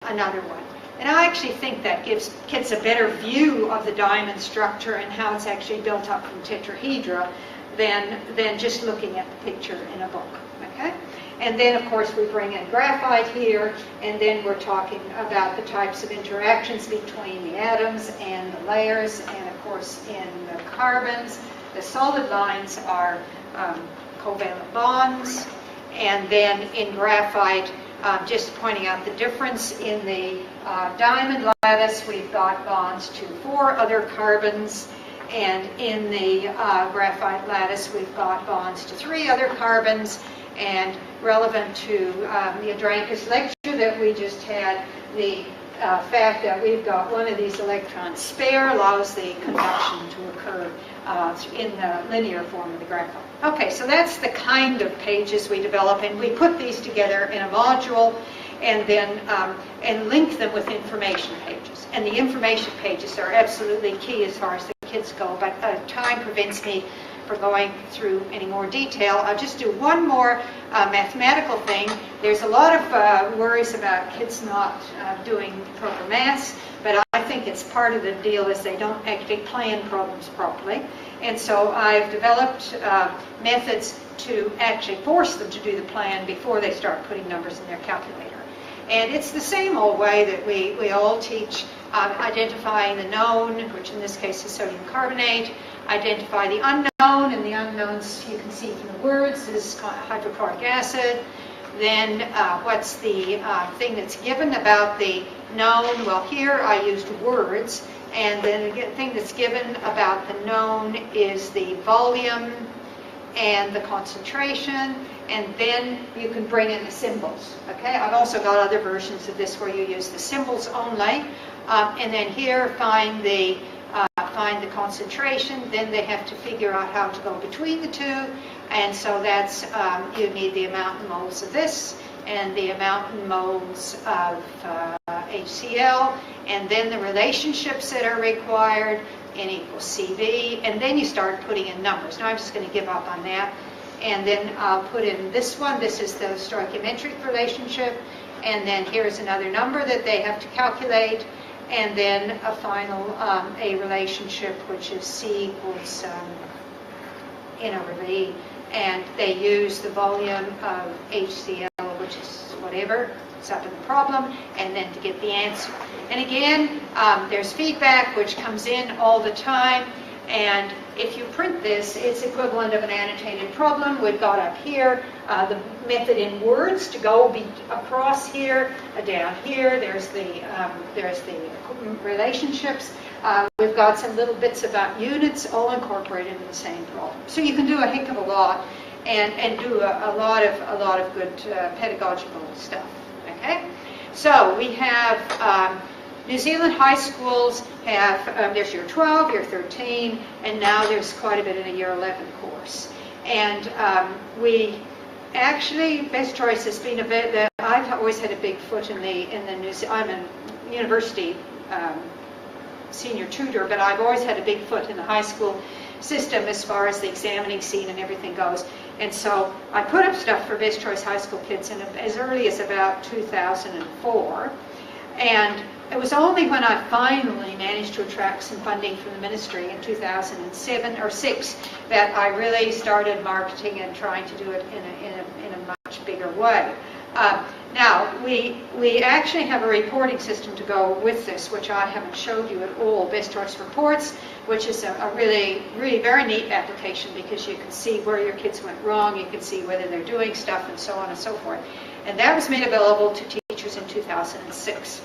another one. And I actually think that gives kids a better view of the diamond structure and how it's actually built up from tetrahedra than just looking at the picture in a book. Okay? And then, of course, we bring in graphite here, and then we're talking about the types of interactions between the atoms and the layers, and, of course, in the carbons. The solid lines are covalent bonds, and then in graphite, just pointing out the difference in the diamond lattice, we've got bonds to 4 other carbons, and in the graphite lattice, we've got bonds to 3 other carbons. And relevant to the Andronicus lecture that we just had, the fact that we've got one of these electrons spare allows the conduction to occur in the linear form of the graphite. Okay, so that's the kind of pages we develop, and we put these together in a module and then and link them with information pages. And the information pages are absolutely key as far as the kids go, but time prevents me from going through any more detail. I'll just do one more mathematical thing. There's a lot of worries about kids not doing proper maths, but I think it's part of the deal is they don't actually plan problems properly. And so I've developed methods to actually force them to do the plan before they start putting numbers in their calculator. And it's the same old way that we all teach identifying the known, which in this case is sodium carbonate, identify the unknown, and the unknowns you can see from the words is hydrochloric acid. Then what's the thing that's given about the known? Well, here I used words, and then the thing that's given about the known is the volume and the concentration, and then you can bring in the symbols. Okay, I've also got other versions of this where you use the symbols only, and then here find the concentration. Then they have to figure out how to go between the two, and so that's you need the amount in moles of this and the amount in moles of HCl, and then the relationships that are required, N equals CV, and then you start putting in numbers. Now I'm just going to give up on that, and then I'll put in this one. This is the stoichiometric relationship, and then here's another number that they have to calculate, and then a final a relationship which is C equals N over V, and they use the volume of HCl, which is whatever, it's up in the problem, and then to get the answer. And again, there's feedback which comes in all the time, and if you print this, it's equivalent of an annotated problem. We've got up here the method in words to go across here, down here. There's the relationships. We've got some little bits about units, all incorporated in the same problem. So you can do a heck of a lot, and do a lot of good pedagogical stuff. Okay, so we have. New Zealand high schools have, there's year 12, year 13, and now there's quite a bit in a year 11 course. And we actually, Best Choice has been a bit, that I've always had a big foot in the New Zealand, I'm a university senior tutor, but I've always had a big foot in the high school system as far as the examining scene and everything goes. And so I put up stuff for Best Choice high school kids as early as about 2004. And it was only when I finally managed to attract some funding from the ministry in 2007 or 6 that I really started marketing and trying to do it in a much bigger way. Now, we actually have a reporting system to go with this, which I haven't showed you at all, Best Choice Reports, which is a really very neat application because you can see where your kids went wrong, you can see whether they're doing stuff, and so on and so forth. And that was made available to teachers in 2006.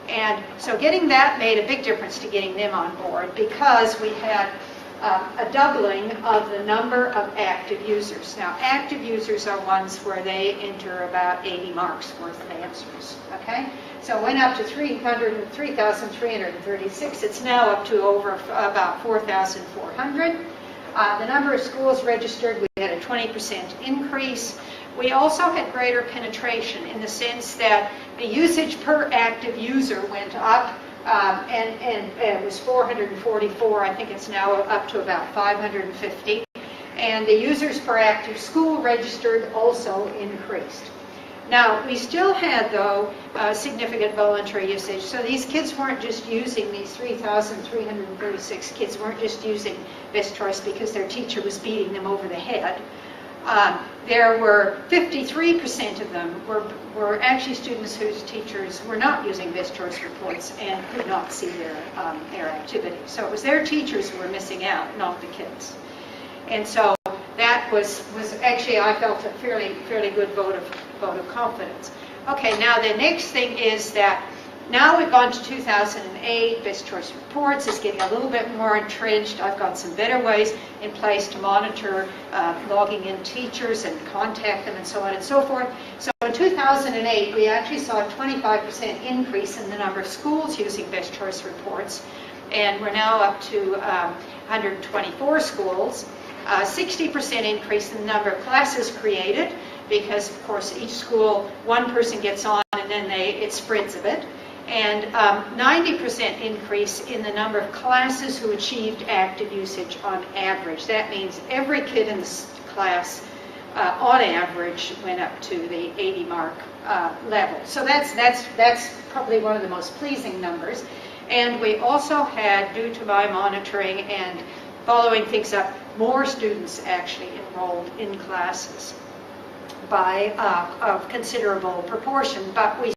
And so getting that made a big difference to getting them on board because we had a doubling of the number of active users. Now, active users are ones where they enter about 80 marks worth of answers, okay? So it went up to 3,336. It's now up to over about 4,400. The number of schools registered, we had a 20% increase. We also had greater penetration in the sense that the usage per active user went up, and it was 444. I think it's now up to about 550. And the users per active school registered also increased. Now, we still had, though, significant voluntary usage. So these kids weren't just using, these 3,336 kids weren't just using Best Choice because their teacher was beating them over the head. There were 53% of them were actually students whose teachers were not using Best Choice reports and could not see their activity. So it was their teachers who were missing out, not the kids. And so that was actually, I felt, a fairly good vote of confidence. Okay, now the next thing is that now we've gone to 2008, Best Choice Reports is getting a little bit more entrenched. I've got some better ways in place to monitor logging in teachers and contact them and so on and so forth. So in 2008, we actually saw a 25% increase in the number of schools using Best Choice Reports, and we're now up to 124 schools. 60% increase in the number of classes created, because of course each school, one person gets on and then it spreads a bit. And 90% increase in the number of classes who achieved active usage on average. That means every kid in the class, on average, went up to the 80 mark level. So that's probably one of the most pleasing numbers. And we also had, due to my monitoring and following things up, more students actually enrolled in classes by a considerable proportion, but we